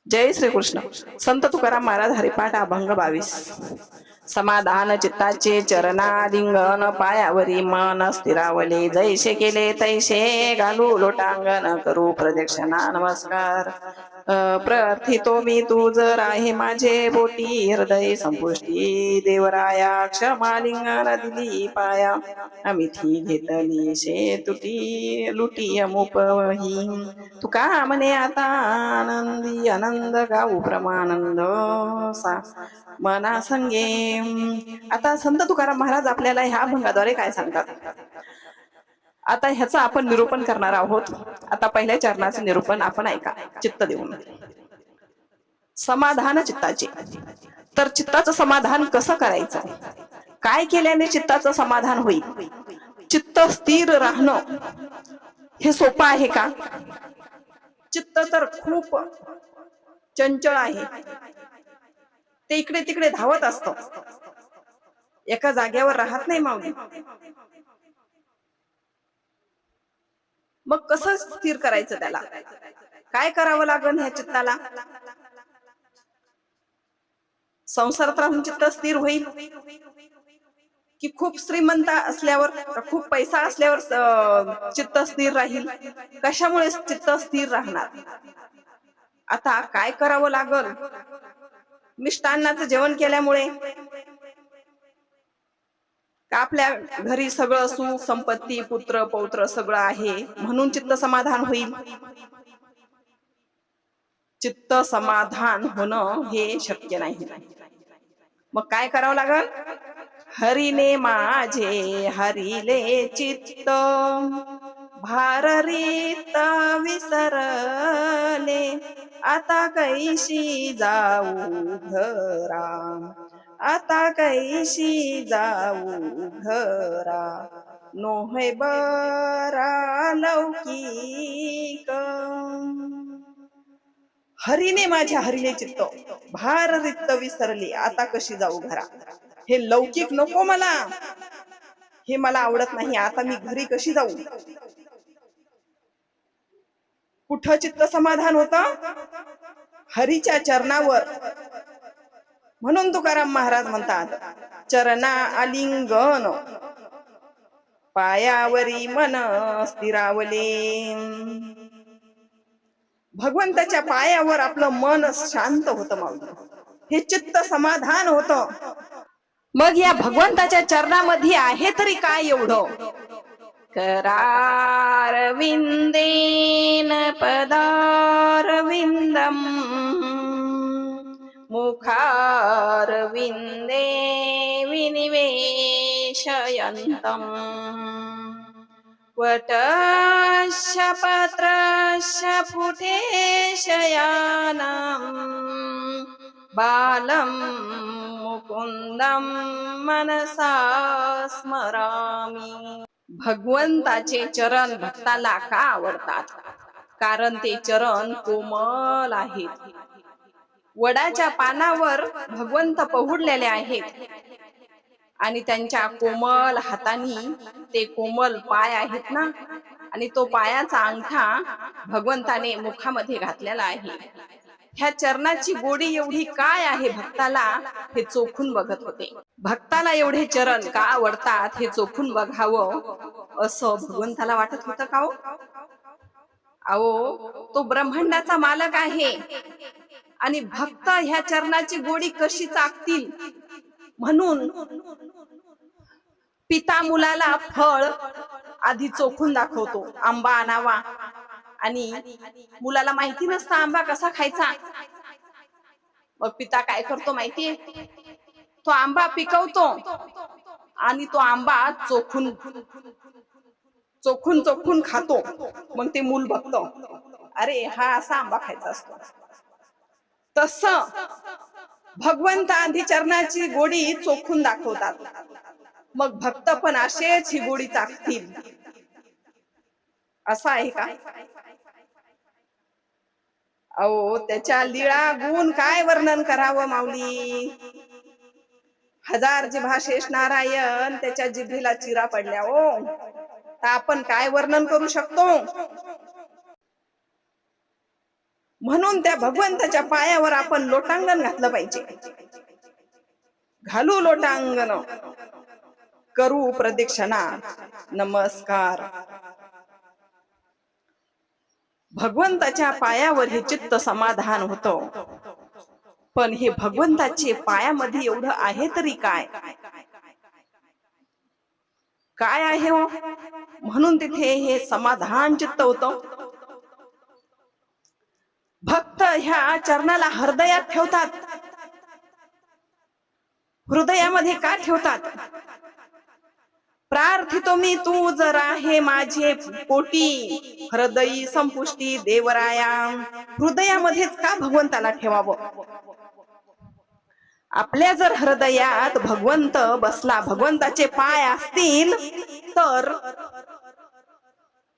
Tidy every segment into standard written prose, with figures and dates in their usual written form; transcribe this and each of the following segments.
जय श्री कृष्ण. संत तुकाराम महाराज हरिपाठ अभंग 22. समाधान चित्ताचे चरणालिंगन पायावरी मन स्थिरावले जैसे केले तैसे घालू लोटांगण करू प्रदक्षिणा नमस्कार. प्रार्थितो मी तू जर आहे माझे बोटी हृदय संपुष्टी देवराया क्षमालिंगन दिली पाया अमिथी घेतली शे तुटी लुटी अमुपही तुका म्हणे आता आनंदी आनंद गाऊ प्रमानंद सा मना संगे. आता संत तुकाराम महाराज आपल्याला ह्या अभंगाद्वारे काय सांगतात, आता ह्याचं आपण निरूपण करणार आहोत. आता पहिल्या चरणाचं निरूपण आपण ऐका चित्त देऊन. समाधान चित्ताचे, तर चित्ताचं समाधान कसं करायचं, काय केल्याने चित्ताचं समाधान होईल. चित्त स्थिर राहणं हे सोपं आहे का. चित्त तर खूप चंचल आहे, ते इकडे तिकडे धावत असतं, एका जागेवर राहत नाही माऊली. मग कसं स्थिर करायचं, त्याला काय करावं लागेल ह्या चित्ताला. संसारात राहून चित्त स्थिर होईल की खूप श्रीमंत असल्यावर, खूप पैसा असल्यावर चित्त स्थिर राहील. कशामुळे चित्त स्थिर राहणार. आता काय करावं लागल. मिष्टान्नाचं जेवण केल्यामुळे का आपल्या घरी सगळं सुख संपत्ती पुत्र पौत्र सगळं आहे म्हणून चित्त समाधान होईल. चित्त समाधान होणं हे शक्य नाही. मग काय करावं लागल. हरीने माझे हरिले चित्त भाररीत विसरले आता कैशी जाऊ घरा आता कैशी जाऊ घरा नोहे बरा लौकिक. हरीने माझ्या हरिले चित्त भाररित विसरले आता कशी जाऊ घरा. हे लौकिक नको मला, हे मला आवडत नाही. आता मी घरी कशी जाऊ. कुठं चित्त समाधान होत. हरीच्या चरणावर. म्हणून तुकाराम महाराज म्हणतात चरणा आलिंगन पायावरी मन स्थिरावले. भगवंताच्या पायावर आपलं मन शांत होतं माऊली, हे चित्त समाधान होतं. मग या भगवंताच्या चरणामध्ये आहे तरी काय एवढं. करारविंदेन पदारविंदम मुखारविंदे विनिवेशयन्तम् वटस्य पत्रस्य पुटेशयानम् बालं मुकुंदम मनसा स्मरामी. भगवंताचे चरण भक्ताला का आवडतात, कारण ते चरण कोमल आहेत. वडाच्या पानावर भगवंत पहुडलेले आहेत आणि त्यांच्या कोमल हातांनी ते कोमल पाय आहेत ना, आणि तो पायाचा अंगठा भगवंताने मुखामध्ये घातलेला आहे. ह्या चरणाची गोडी एवढी काय आहे भक्ताला हे चोखून बघत होते. भक्ताला एवढे चरण का आवडतात हे चोखून बघावं असं भगवंताला वाटत होतं का हो. अहो तो ब्रह्मांडाचा मालक आहे आणि भक्त ह्या चरणाची गोडी कशी चाकतील म्हणून पिता मुलाला फळ आधी चोखून दाखवतो. आंबा आणावा आणि मुलाला माहिती नसतं आंबा कसा खायचा. मग पिता काय करतो माहितीये, तो आंबा पिकवतो आणि तो आंबा चोखून चोखून चोखून खातो. मग ते मूल बघतो, अरे हा असा आंबा खायचा असतो. तस भगवंत आधी चरणाची गोडी चोखून दाखवतात, मग भक्त पण असेच ही गोडी चाखतील असं आहे का. अहो त्याच्या लीळा गुण काय वर्णन करावं माऊली. हजार जिभा शेष नारायण त्याच्या जिभेला चिरा पडल्या हो, तर आपण काय वर्णन करू शकतो. म्हणून त्या भगवंताच्या पायावर आपण लोटांगण घातलं पाहिजे. घालू लोटांगण, करू प्रदक्षिणा नमस्कार. भगवंताच्या पायावर हे चित्त समाधान होतं. पण हे भगवंताचे पायामध्ये एवढं आहे तरी काय काय आहे हो? म्हणून तिथे हे समाधान चित्त होतं. भक्त ह्या चरणाला हृदयात ठेवतात. हृदयामध्ये का ठेवतात? प्रार्थितो मी तू जर आहे माझे पोटी, हृदयी संपुष्टी देवराया. हृदयामध्येच का भगवंताला ठेवावं? आपल्या जर हृदयात भगवंत बसला, भगवंताचे पाय असतील तर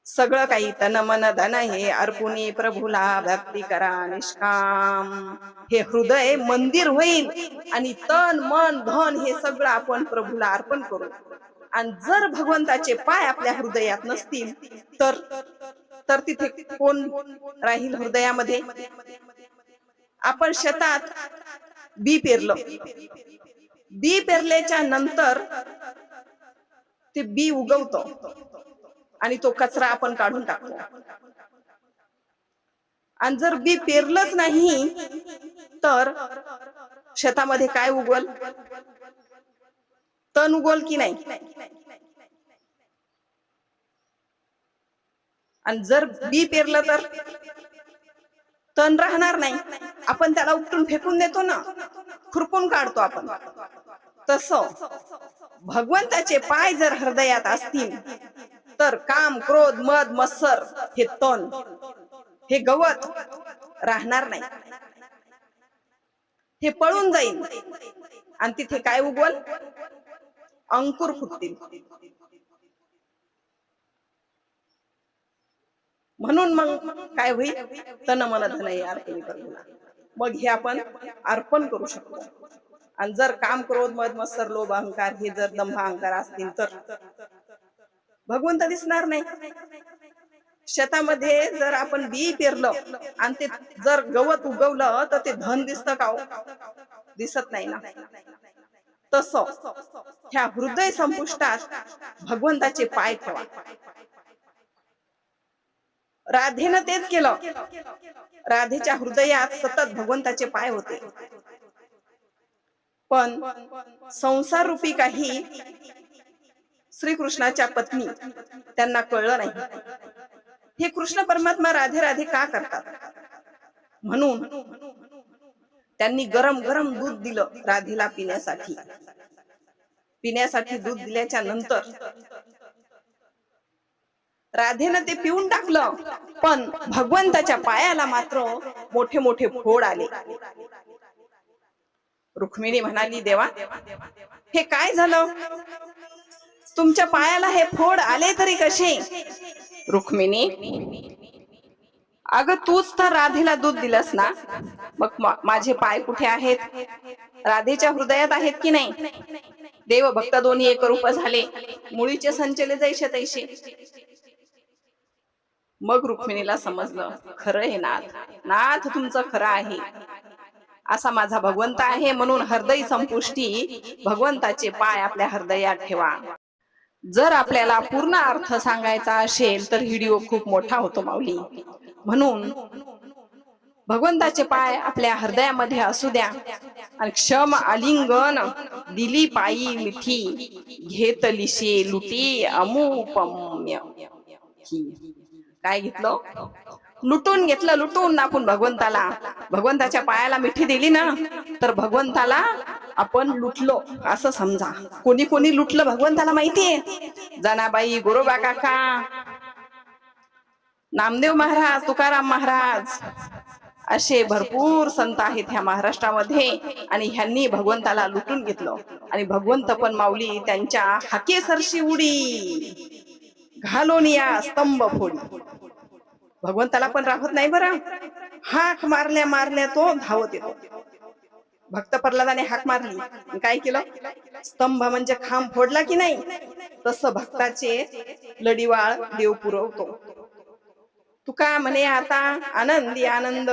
सगळं काही तन मन धन हे अर्पुनी प्रभूला भक्ती करा निष्काम. हे हृदय मंदिर होईल आणि तन मन धन हे सगळं आपण प्रभूला अर्पण करू. आणि जर भगवंताचे पाय आपल्या हृदयात नसतील तर तिथे कोण राहील हृदयामध्ये? आपण शेतात बी पेरलं, बी पेरल्याच्या नंतर ते बी उगवतो आणि तो कचरा आपण काढून टाकतो. आणि जर बी पेरलंच नाही तर शेतामध्ये काय उगवल? तण उगवल की नाही? आणि जर बी पेरलं तर तण राहणार नाही. आपण त्याला उपटून फेकून देतो ना, खुरपून काढतो आपण. तसं भगवंताचे पाय जर हृदयात असतील तर काम क्रोध मद मत्सर हे तण हे गवत राहणार नाही. हे पळून जाईल आणि तिथे काय उगवल? अंकुर फुटतील. म्हणून मग काय होईल? तन मन धन हे अर्पण करू. मग हे आपण अर्पण करू शकतो. आणि जर काम क्रोध मद मत्सर लोभ अहंकार हे जर दंभ अहंकार असतील तर भगवंत दिसणार नाही. शेतामध्ये जर आपण बी पेरलं आणि ते जर गवत उगवलं तर ते धन दिसतं का? दिसत नाही ना. तसं ह्या हृदय संपुष्टात भगवंताचे पाय ठेवा. राधेनं तेच केलं. राधेच्या हृदयात सतत भगवंताचे पाय होते. पण संसार रूपी काही श्रीकृष्णाच्या पत्नी त्यांना कळलं नाही. हे कृष्ण परमात्मा राधे राधे का करतात? म्हणून त्यांनी गरम गरम दूध दिलं राधेला पिण्यासाठी. पिण्यासाठी दूध दिल्याच्या नंतर राधेनं ते पिऊन टाकलं. पण भगवंताच्या पायाला मात्र मोठे मोठे फोड आले. रुक्मिणी म्हणाली, देवा हे काय झालं? तुमच्या पायाला हे फोड आले तरी कसे? रुक्मिणी, अगं तूच तर राधेला दूध दिलंस ना, मग माझे पाय कुठे आहेत? राधेच्या हृदयात आहेत की नाही? देव भक्त दोन्ही एक रूप झाले, मुळीचे संचले जैसे तैसे. मग रुक्मिणीला समजलं, खरं हे नाथ तुमचं खरं आहे. असा माझा भगवंत आहे. म्हणून हृदय संपुष्टी भगवंताचे पाय आपल्या हृदयात ठेवा. जर आपल्याला पूर्ण अर्थ सांगायचा असेल तर व्हिडिओ खूप मोठा होतो माऊली. म्हणून भगवंताचे पाय आपल्या हृदयामध्ये असू द्या. आणि क्षम आलिंगन दिली पायी मिठी, घेतलीशे लुटी अमुपम्य. काय घेतलं? लुटून घेतलं. लुटून आपण भगवंताला, भगवंताच्या पायाला मिठी दिली ना तर भगवंताला आपण लुटलो असं समजा. कोणी कोणी लुटलं भगवंताला माहितीये? जनाबाई, गोरोबा काका, नामदेव महाराज, तुकाराम महाराज, असे भरपूर संत आहेत ह्या महाराष्ट्रामध्ये. आणि ह्यांनी भगवंताला लुटून घेतलं. आणि भगवंत पण माऊली त्यांच्या हाकेसरशी उडी घालून या स्तंभ फोडी. भगवंताला पण राहत नाही बरं. हाक मारल्या मारल्या तो धावत येतो. भक्त प्रल्हादाने हाक मारली, काय केलं? स्तंभ म्हणजे खांब फोडला की नाही? तसं भक्ताचे लढीवाळ देव पुरवतो. तुका म्हणे आता आनंदी आनंद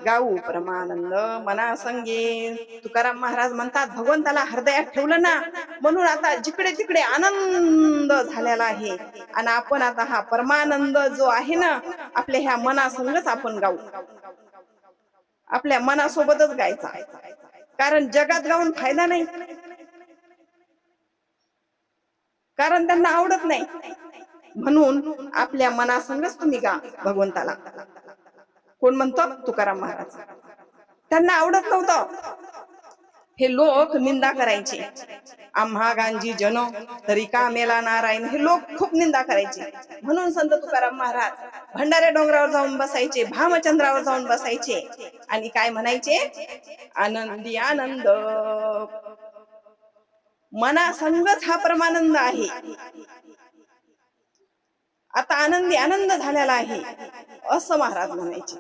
गाऊ परमानंद मना संगे. तुकाराम महाराज म्हणतात भगवंताला हृदयात ठेवलं ना, म्हणून आता जिकडे तिकडे आनंद झालेला आहे. आणि आपण आता हा परमानंद जो आहे ना, आपल्या ह्या मनासंगच आपण गाऊ. आपल्या मनासोबतच गायचा, कारण जगात गाऊन फायदा नाही, कारण त्यांना आवडत नाही. म्हणून आपल्या मनासंगच तुम्ही गा भगवंताला. कोण म्हणतो? तुकाराम महाराज. त्यांना आवडत नव्हतं. हे लोक निंदा करायचे. आम्हा गांजी जन तरी का मेला नारायण, हे लोक खूप निंदा करायचे. म्हणून संत तुकाराम महाराज भंडाऱ्या डोंगरावर जाऊन बसायचे, भामचंद्रावर जाऊन बसायचे आणि काय म्हणायचे? आनंदी आनंद. मनासंगच हा परमानंद आहे. आता आनंदी आनंद झालेला आहे असं महाराज म्हणायचे.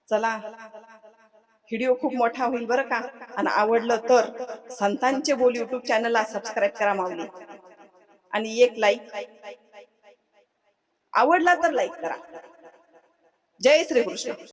चला, व्हिडिओ खूप मोठा होईल बरं का. आणि आवडलं तर संतांचे बोल युट्यूब चॅनलला सबस्क्राईब करा माऊली, आणि एक लाईक. आवडला तर लाईक करा. जय श्री कृष्ण.